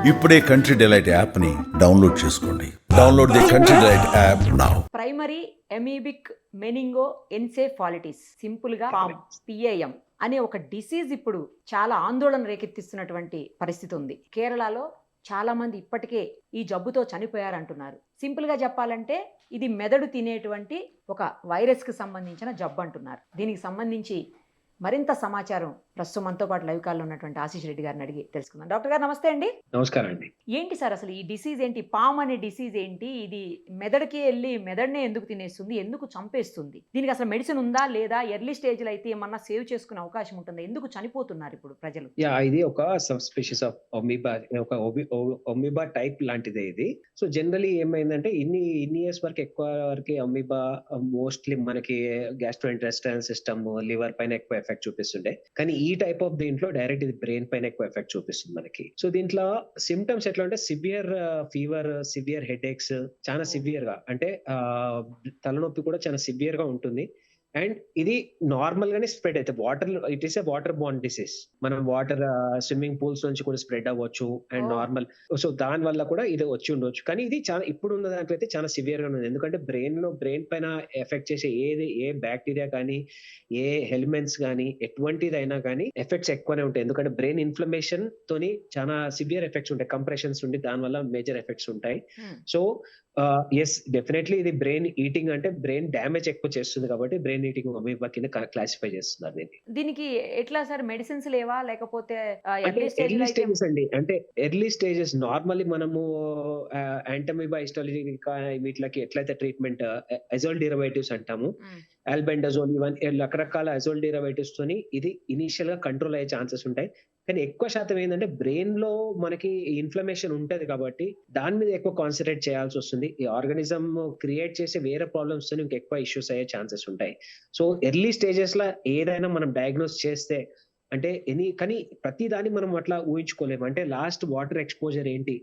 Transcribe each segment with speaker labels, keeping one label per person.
Speaker 1: ఇప్పుడే country delight app ని download చేసుకోండి. Download the country delight app now.
Speaker 2: Primary amoebic meningoencephalitis, simple గా PAM అనే ఒక డిసీజ్ ఇప్పుడు చాలా ఆందోళన రేకెత్తిస్తున్నటువంటి పరిస్థితి ఉంది. కేరళలో చాలా మంది ఇప్పటికే ఈ జబ్బుతో చనిపోయారంటున్నారు. సింపుల్ గా చెప్పాలంటే ఇది మెదడు తినేటువంటి ఒక వైరస్ కి సంబంధించిన జబ్బు అంటున్నారు. దీనికి సంబంధించి మరింత సమాచారం ప్రస్తుతం మనతో పాటు లైవ్ కాల్లో ఉన్నటువంటి ఆశీష్ రెడ్డి గారిని అడిగి తెలుసుకుందాం. డాక్టర్ గారు నమస్తే అండి.
Speaker 3: నమస్కారం అండి.
Speaker 2: ఏంటి సార్ అసలు ఈ డిసీజ్ ఏంటి? పామ్ అనే డిసీజ్ ఏంటి? ఇది మెదడుకి వెళ్ళి మెదడునే ఎందుకు తినేస్తుంది, ఎందుకు చంపేస్తుంది? దీనికి అసలు మెడిసిన్ ఉందా లేదా? ఎర్లీ స్టేజ్ లో అయితే ఏమన్నా సేవ్ చేసుకునే అవకాశం ఉంటుందా? ఎందుకు చనిపోతున్నారు ఇప్పుడు ప్రజలు?
Speaker 3: ఇది ఒక సబ్ స్పీషీస్ ఆఫ్ ఒమిబా, ఒక ఒమిబా టైప్ లాంటిదే ఇది. సో జనరలీ ఏమైందంటే ఇన్ని ఇయర్స్ వరకు ఎక్కువ వరకు ఒమిబా మోస్ట్లీ మనకి గ్యాస్ట్రోఇంటెస్టైనల్ సిస్టమ్, లివర్ పైన ఎక్కువ ఎఫెక్ట్ చూపిస్తుండే. కానీ ఈ టైప్ ఆఫ్ దీంట్లో డైరెక్ట్ ఇది బ్రెయిన్ పైన ఎక్కువ ఎఫెక్ట్ చూపిస్తుంది మనకి. సో దీంట్లో సిమ్టమ్స్ ఎట్లా అంటే సివియర్ ఫీవర్, సివియర్ హెడేక్స్, చాలా సివియర్ గా అంటే తలనొప్పి కూడా చాలా సివియర్ గా ఉంటుంది. అండ్ ఇది నార్మల్ గానే స్ప్రెడ్ అయితే it is a water bond disease. మనం వాటర్ స్విమ్మింగ్ పూల్స్ నుంచి కూడా స్ప్రెడ్ అవ్వచ్చు అండ్ నార్మల్. సో దాని వల్ల కూడా ఇది వచ్చి ఉండొచ్చు. కానీ ఇది చాలా ఇప్పుడు ఉన్న దాంట్లో అయితే చాలా సివియర్ గా ఉంది. ఎందుకంటే బ్రెయిన్ పైన ఎఫెక్ట్ చేసే ఏ బ్యాక్టీరియా కానీ, ఏ ఎలిమెంట్స్ కానీ, ఎటువంటిదైనా కానీ ఎఫెక్ట్స్ ఎక్కువనే ఉంటాయి. ఎందుకంటే బ్రెయిన్ ఇన్ఫ్లమేషన్ తోని చాలా సివియర్ ఎఫెక్ట్స్ ఉంటాయి, కంప్రెషన్స్ ఉండి దాని వల్ల మేజర్ ఎఫెక్ట్స్ ఉంటాయి. సో ఎస్, డెఫినెట్లీ ఇది బ్రెయిన్ ఈటింగ్, అంటే బ్రెయిన్ డ్యామేజ్ ఎక్కువ చేస్తుంది కాబట్టి బ్రెయిన్ ఈటింగ్ అమీబా కింద క్లాసిఫై చేస్తున్నారు.
Speaker 2: దీనికి ఎట్లా సార్ మెడిసిన్స్ లేవా లేకపోతే
Speaker 3: ఎర్లీ స్టేజెస్ అండి? అంటే ఎర్లీ స్టేజెస్ నార్మల్లీ మనము యాంటమీబా, హిస్టాలజీ వీటికి ఎట్లయితే ట్రీట్మెంట్ అజోల్ డెరివేటివ్స్ అంటాము, ఆల్బెండజోల్, ఇవన్నీ రకరకాల అజోల్ డెరివేటివ్స్ తోని ఇది ఇనిషియల్ గా కంట్రోల్ అయ్యే ఛాన్సెస్ ఉంటాయి. కానీ ఎక్కువ శాతం ఏంటంటే బ్రెయిన్ లో మనకి ఇన్ఫ్లమేషన్ ఉంటది కాబట్టి దాని మీద ఎక్కువ కాన్సన్ట్రేట్ చేయాల్సి వస్తుంది. ఈ ఆర్గానిజం క్రియేట్ చేసే వేరే ప్రాబ్లమ్స్ తో ఇంకా ఎక్కువ ఇష్యూస్ అయ్యే ఛాన్సెస్ ఉంటాయి. సో ఎర్లీ స్టేజెస్ లో ఏదైనా మనం డయాగ్నోస్ చేస్తే అంటే కానీ ప్రతి దాన్ని మనం అట్లా ఊహించుకోలేము. అంటే లాస్ట్ వాటర్ ఎక్స్పోజర్ ఏంటి,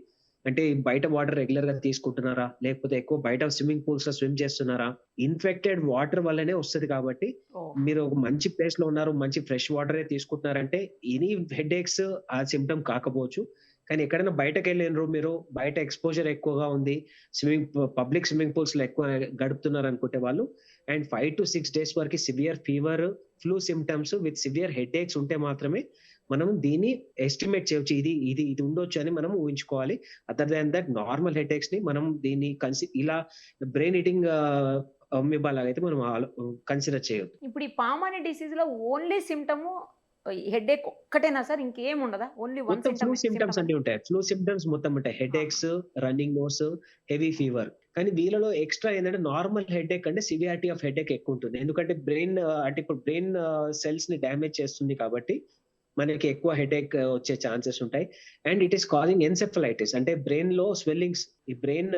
Speaker 3: అంటే బయట వాటర్ రెగ్యులర్ గా తీసుకుంటున్నారా, లేకపోతే ఎక్కువ బయట స్విమ్మింగ్ పూల్స్ లో స్విమ్ చేస్తున్నారా? ఇన్ఫెక్టెడ్ వాటర్ వల్లనే వస్తుంది కాబట్టి మీరు ఒక మంచి ప్లేస్ లో ఉన్నారు, మంచి ఫ్రెష్ వాటరే తీసుకుంటున్నారంటే ఎనీ హెడేక్స్ ఆ సిమ్టమ్ కాకపోవచ్చు. కానీ ఎక్కడైనా బయటకు వెళ్ళినారు, మీరు బయట ఎక్స్పోజర్ ఎక్కువగా ఉంది, పబ్లిక్ స్విమ్మింగ్ పూల్స్ లో ఎక్కువ గడుపుతున్నారు అనుకుంటే వాళ్ళు, అండ్ 5 to 6 days వరకు severe fever, flu symptoms with severe headaches ఉంటే మాత్రమే మనం దీన్ని ఎస్టిమేట్ చేయొచ్చు, ఇది ఉండొచ్చు అని మనం ఊహించుకోవాలి. Other than that normal headaches ని మనం దీన్ని ఇలా బ్రెయిన్ ఈటింగ్ అమీబా లాగా అయితే మనం కన్సిడర్ చేయొద్దు.
Speaker 2: ఇప్పుడు ఈ పామ్ అనే డిసీజ్ లో ఓన్లీ సిమ్టమ్ హెడేక్ ఒక్కటేనా సార్? ఇంకేం ఉండదా? ఓన్లీ వన్
Speaker 3: ఫ్లూ సిమ్టమ్స్ అన్ని ఉంటాయి. ఫ్లూ సిమ్టమ్స్ మొత్తం ఉంటాయి, headaches, running nose, heavy fever. కానీ వీళ్ళలో ఎక్స్ట్రా ఏంటంటే నార్మల్ హెడేక్ అంటే సివియారిటీ ఆఫ్ హెడేక్ ఎక్కువ ఉంటుంది. ఎందుకంటే బ్రెయిన్ అంటే ఇప్పుడు బ్రెయిన్ సెల్స్ ని డ్యామేజ్ చేస్తుంది కాబట్టి మనకి ఎక్కువ హెడేక్ వచ్చే ఛాన్సెస్ ఉంటాయి. And it is causing encephalitis, అంటే బ్రెయిన్ లో స్వెల్లింగ్స్, ఈ బ్రెయిన్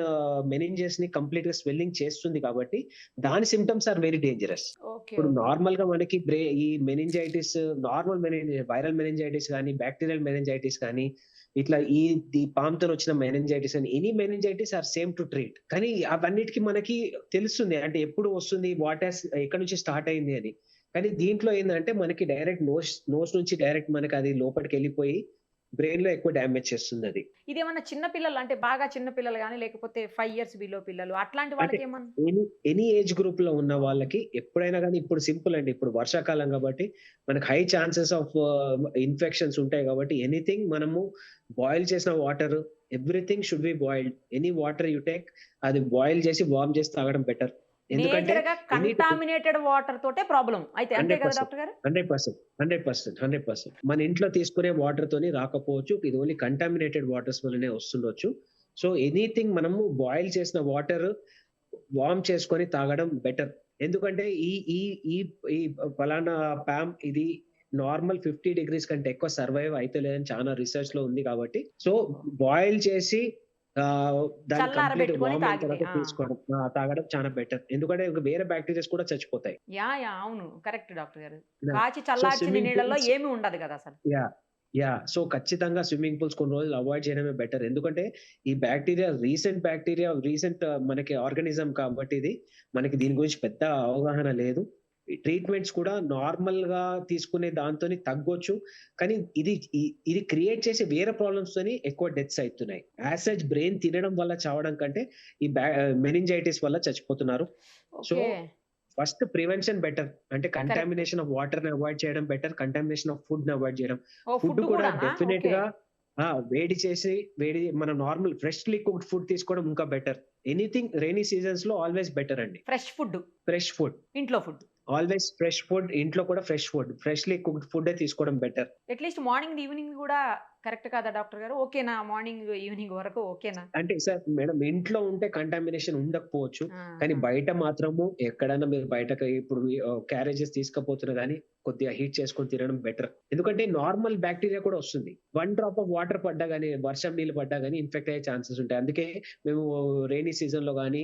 Speaker 3: మెనింజెస్ ని కంప్లీట్ గా స్వెల్లింగ్ చేస్తుంది కాబట్టి దాని సిమ్టమ్స్ ఆర్ వెరీ డేంజరస్. ఇప్పుడు నార్మల్ గా మనకి ఈ మెనింజైటిస్, నార్మల్ వైరల్ మెనింజైటిస్ కానీ, బ్యాక్టీరియల్ మెనింజైటిస్ కానీ, ఇట్లా ఈ పామ్ తో వచ్చిన మెనింజైటిస్ అని, any meningitis are same to treat. కానీ అవన్నిటికీ మనకి తెలుస్తుంది అంటే ఎప్పుడు వస్తుంది, ఎక్కడి నుంచి స్టార్ట్ అయింది అని. కానీ దీంట్లో ఏంటంటే మనకి డైరెక్ట్ నోస్ నుంచి డైరెక్ట్ మనకి అది లోపలికి వెళ్ళిపోయి బ్రెయిన్ లో ఎక్కువ డ్యామేజ్ చేస్తుంది. అది
Speaker 2: ఇదేమన్నా చిన్న పిల్లలు అంటే బాగా చిన్న పిల్లలు కానీ, లేకపోతే 5 years బిలో పిల్లలు అట్లాంటి వాళ్ళకి ఏమన్నా?
Speaker 3: ఎనీ ఏజ్ గ్రూప్ లో ఉన్న వాళ్ళకి ఎప్పుడైనా కానీ, ఇప్పుడు సింపుల్ అండి, ఇప్పుడు వర్షాకాలం కాబట్టి మనకి హై ఛాన్సెస్ ఆఫ్ ఇన్ఫెక్షన్స్ ఉంటాయి కాబట్టి ఎనీథింగ్ మనము బాయిల్ చేసిన water, everything should be boiled. Any water you take అది బాయిల్ చేసి వార్మ్ చేసి తాగడం బెటర్. ఎందుకంటే
Speaker 2: కంటామినేటెడ్ వాటర్ తోటే ప్రాబ్లం అయితే, అంతే కదా డాక్టర్ గారు?
Speaker 3: 100%. మన ఇంట్లో తీసుకునే వాటర్ తోని రాకపోవచ్చు, ఇది ఓన్లీ కంటామినేటెడ్ వాటర్స్ వల్లనే వస్తుండొచ్చు. సో ఎనీథింగ్ మనము బాయిల్ చేసిన వాటర్ వార్మ్ చేసుకొని తాగడం బెటర్. ఎందుకంటే ఈ ఫలానా పామ్ ఇది నార్మల్ 50 degrees కంటే ఎక్కువ సర్వైవ్ అయితే లేదని చాలా రీసెర్చ్ లో ఉంది కాబట్టి, సో బాయిల్ చేసి దాన్ని కంప్లీట్ వార్మ్ అయిన తర్వాత తీసుకోవడం, తాగడం చాలా బెటర్. ఎందుకంటే వేరే బ్యాక్టీరియాస్ కూడా చచ్చిపోతాయి.
Speaker 2: అవును, కరెక్ట్ డాక్టర్ గారు. కాచి చల్లార్చిన నీళ్ళలో ఏమీ ఉండదు కదా అసలు.
Speaker 3: సో ఖచ్చితంగా స్విమ్మింగ్ పూల్స్ కొన్ని రోజులు అవాయిడ్ చేయడమే బెటర్. ఎందుకంటే ఈ రీసెంట్ మనకి ఆర్గానిజం కాబట్టి ఇది మనకి దీని గురించి పెద్ద అవగాహన లేదు. ట్రీట్మెంట్స్ కూడా నార్మల్ గా తీసుకునే దాంతోని తగ్గొచ్చు, కానీ ఇది క్రియేట్ చేసే వేరే ప్రాబ్లమ్స్ తోని ఎక్కువ డెత్స్ అవుతున్నాయి. యాజ్ సచ్ బ్రెయిన్ తినడం వల్ల చావడం కంటే ఈ మెనింజైటిస్ వల్ల చచ్చిపోతున్నారు. So
Speaker 2: okay.
Speaker 3: First prevention better, అంటే కంటామినేషన్ ఆఫ్ వాటర్ ని అవాయిడ్ చేయడం బెటర్, కంటామినేషన్ ఆఫ్ ఫుడ్ ని అవాయిడ్ చేయడం.
Speaker 2: ఓ
Speaker 3: ఫుడ్
Speaker 2: ఫుడ్
Speaker 3: కూడా
Speaker 2: కూడానా?
Speaker 3: Definite
Speaker 2: okay.
Speaker 3: గా వేడి చేసి మనం నార్మల్ ఫ్రెష్లీ కుక్డ్ ఫుడ్ తీసుకోవడం ఇంకా బెటర్. ఎనీథింగ్ రైనీ సీజన్స్ లో ఆల్వేస్ బెటర్ అండి.
Speaker 2: ఫ్రెష్ ఫుడ్,
Speaker 3: ఫ్రెష్ ఫుడ్,
Speaker 2: ఇంట్లో ఫుడ్.
Speaker 3: ఆల్వేస్ ఫ్రెష్ ఫుడ్, ఇంట్లో కూడా fresh food, freshly cooked food తీసుకోవడం బెటర్.
Speaker 2: అట్లీస్ట్ మార్నింగ్ ఈవినింగ్ కూడా కరెక్ట్ కాదా డాక్టర్ గారు? ఓకేనా? మార్నింగ్ ఈవినింగ్ వరకు ఓకేనా?
Speaker 3: అంటే సార్ మేడం, ఇంట్లో ఉంటే కంటామినేషన్ ఉండకపోవచ్చు,
Speaker 2: ఆ,
Speaker 3: కానీ
Speaker 2: ఆ.
Speaker 3: బయట మాత్రము ఎక్కడైనా మీరు బయటకు ఇప్పుడు క్యారేజెస్ తీసుకపోతున్నారు కానీ కొద్దిగా హీట్ చేసుకొని తినడం బెటర్. ఎందుకంటే నార్మల్ బ్యాక్టీరియా కూడా వస్తుంది. 1 డ్రాప్ ఆఫ్ వాటర్ పడ్డా గానీ, వర్షం నీళ్ళు పడ్డా గానీ ఇన్ఫెక్ట్ అయ్యే ఛాన్సెస్ ఉంటాయి. అందుకే మేము రైనీ సీజన్ లో కానీ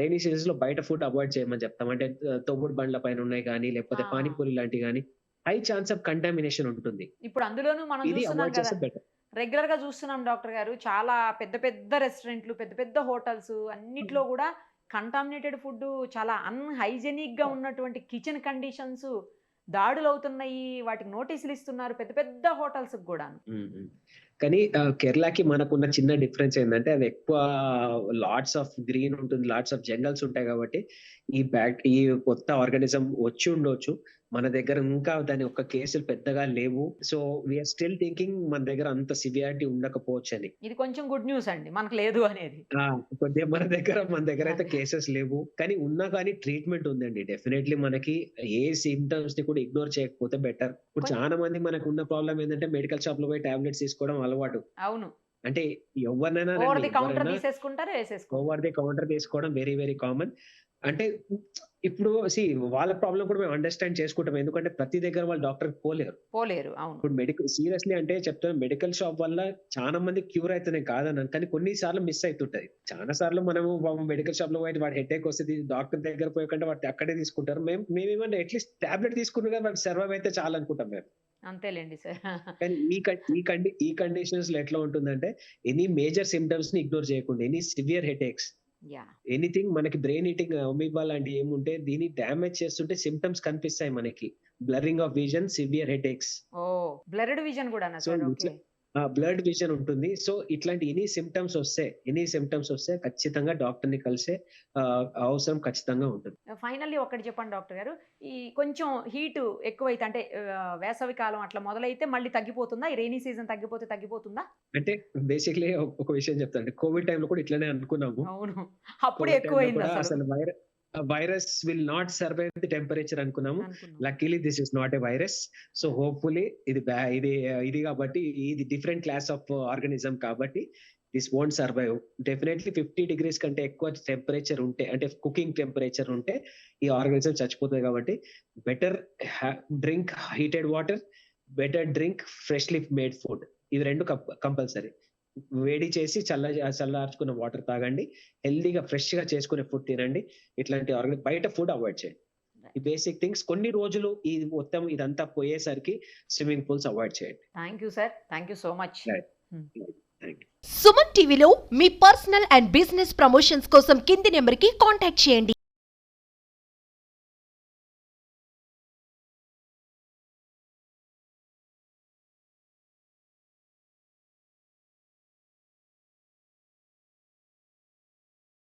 Speaker 3: రైనీ సీజన్స్ లో బయట ఫుడ్ అవాయిడ్ చేయమని చెప్తాం. అంటే తోపుడు బండ్ల పైన ఉన్నాయి కానీ, లేకపోతే
Speaker 2: ఆ.
Speaker 3: పానీపూరి లాంటివి కానీ హై ఛాన్స్ ఆఫ్ కంటామినేషన్ ఉంటుంది.
Speaker 2: ఇప్పుడు అందులోనూ మనం
Speaker 3: ఇది
Speaker 2: చూస్తున్నాం
Speaker 3: అవాయిడ్
Speaker 2: కదా,
Speaker 3: చేస్తే బెటర్.
Speaker 2: రెగ్యులర్ గా చూస్తున్నాం డాక్టర్ గారు, చాలా పెద్ద పెద్ద రెస్టారెంట్లు, పెద్ద పెద్ద హోటల్స్ అన్నిట్లో కూడా కంటామినేటెడ్ ఫుడ్, చాలా అన్హైజెనిక్ గా ఉన్నటువంటి కిచెన్ కండిషన్స్, దాడులు అవుతున్నాయి, వాటికి నోటీసులు ఇస్తున్నారు పెద్ద పెద్ద హోటల్స్ కూడా.
Speaker 3: కానీ కేరళకి మనకున్న చిన్న డిఫరెన్స్ ఏంటంటే, అది ఎక్కువ లాట్స్ ఆఫ్ గ్రీన్ ఉంటుంది, లాట్స్ ఆఫ్ జంగల్స్ ఉంటాయి కాబట్టి ఈ కొత్త ఆర్గానిజం వచ్చి ఉండొచ్చు. మన దగ్గర ఇంకా దాని యొక్క కేసులు పెద్దగా లేవు. సో వీఆర్ స్టిల్ థింకింగ్ మన దగ్గర అంత సివియారిటీ ఉండకపోవచ్చు అని.
Speaker 2: ఇది కొంచెం గుడ్ న్యూస్ అండి, మనకు లేదు అనేది.
Speaker 3: కొద్దిగా మన దగ్గర అయితే కేసెస్ లేవు, కానీ ఉన్నా కానీ ట్రీట్మెంట్ ఉందండి. డెఫినెట్లీ మనకి ఏ సిమ్టమ్స్ ని కూడా ఇగ్నోర్ చేయకపోతే బెటర్. ఇప్పుడు చాలా మంది మనకు ఉన్న ప్రాబ్లం ఏంటంటే, మెడికల్ షాప్ లో పోయి టాబ్లెట్స్ తీసుకోవడం అలవాటు.
Speaker 2: అవును,
Speaker 3: అంటే ఎవరినైనా
Speaker 2: ఓవర్ ది కౌంటర్ తీసేసుకుంటారు, వేసేసుకుంటారు.
Speaker 3: ఓవర్ ది కౌంటర్ తీసుకోవడం వెరీ వెరీ కామన్. అంటే ఇప్పుడు వాళ్ళ ప్రాబ్లం కూడా మేము అండర్స్టాండ్ చేసుకుంటాం, ఎందుకంటే ప్రతి దగ్గర వాళ్ళు డాక్టర్ పోలేరు.
Speaker 2: అవును.
Speaker 3: ఇప్పుడు మెడికల్ సీరియస్లీ అంటే చెప్తాను, మెడికల్ షాప్ వల్ల చాలా మంది క్యూర్ అవుతున్నాయి కాదన్నాను, కానీ కొన్ని సార్లు మిస్ అవుతుంటది. చాలా సార్లు మనము మెడికల్ షాప్ లో పోయి వాడు హెడ్ ఏక్ వస్తే డాక్టర్ దగ్గర పోయకుండా వాటి అక్కడే తీసుకుంటారు. మేమేమన్నా అట్లీస్ట్ టాబ్లెట్ తీసుకున్నా కానీ వాడు సర్వైవ్ అయితే చాలా అనుకుంటాం మేము.
Speaker 2: అంతేలేండి సార్.
Speaker 3: కానీ ఈ కండిషన్స్ లో ఎట్లా ఉంటుందంటే, ఎనీ మేజర్ సిమ్టమ్స్ ని ఇగ్నోర్ చేయకుండా, any severe headaches,
Speaker 2: yeah,
Speaker 3: anything మనకి బ్రెయిన్ ఈటింగ్ అమీబా లాంటి ఏముంటే దీన్ని డ్యామేజ్ చేస్తుంటే సిమ్టమ్స్ కనిపిస్తాయి మనకి. Blurring of vision, severe headaches,
Speaker 2: oh blurred vision కూడా
Speaker 3: so
Speaker 2: sir? Okay.
Speaker 3: Blood vision ఉంటుంది. సో ఇట్లాంటి ఎనీ సిమ్టమ్స్ వస్తే ఖచ్చితంగా డాక్టర్ ని కలిసే అవసరం ఖచ్చితంగా ఉంటుంది.
Speaker 2: ఫైనల్లీ ఒకటి చెప్పండి డాక్టర్ గారు, ఈ కొంచెం హీట్ ఎక్కువైతే, అంటే వేసవి కాలం అట్లా మొదలైతే మళ్ళీ తగ్గిపోతుందా? ఈ రైనీ సీజన్ తగ్గిపోతుందా?
Speaker 3: అంటే బేసిక్లీ ఒక విషయం చెప్తాను, కోవిడ్ టైంలో కూడా ఇట్లానే అనుకున్నాము.
Speaker 2: అవును, అప్పుడు
Speaker 3: కోవిడ్ టైంలో
Speaker 2: ఎక్కువైంది
Speaker 3: కూడా
Speaker 2: అసలు
Speaker 3: అసలు virus will not survive the temperature అనుకున్నాము. Luckily this is not a virus. So hopefully ఇది కాబట్టి ఇది డిఫరెంట్ క్లాస్ ఆఫ్ ఆర్గానిజం కాబట్టి this won't survive. Definitely 50 degrees కంటే ఎక్కువ టెంపరేచర్ ఉంటే, అంటే కుకింగ్ టెంపరేచర్ ఉంటే ఈ ఆర్గానిజం చచ్చిపోతుంది. కాబట్టి better drink heated water, better drink freshly made food. ఇవి రెండు కంపల్సరీ. వేడి చేసి చల్లార్చుకున్న వాటర్ తాగండి, హెల్దీగా ఫ్రెష్ గా చేసుకునే ఫుడ్ తినండి. ఇట్లాంటి బయట ఫుడ్ అవాయిడ్ చేయండి. ఈ బేసిక్ థింగ్స్ కొన్ని రోజులు మొత్తం ఇదంతా పోయేసరికి స్విమ్మింగ్ పూల్స్ అవాయిడ్ చేయండి.
Speaker 2: Thank you sir, thank you so much.
Speaker 4: Suman టీవీలో మీ పర్సనల్ అండ్ బిజినెస్ ప్రమోషన్స్ కోసం కింది నెంబర్కి కాంటాక్ట్ చేయండి.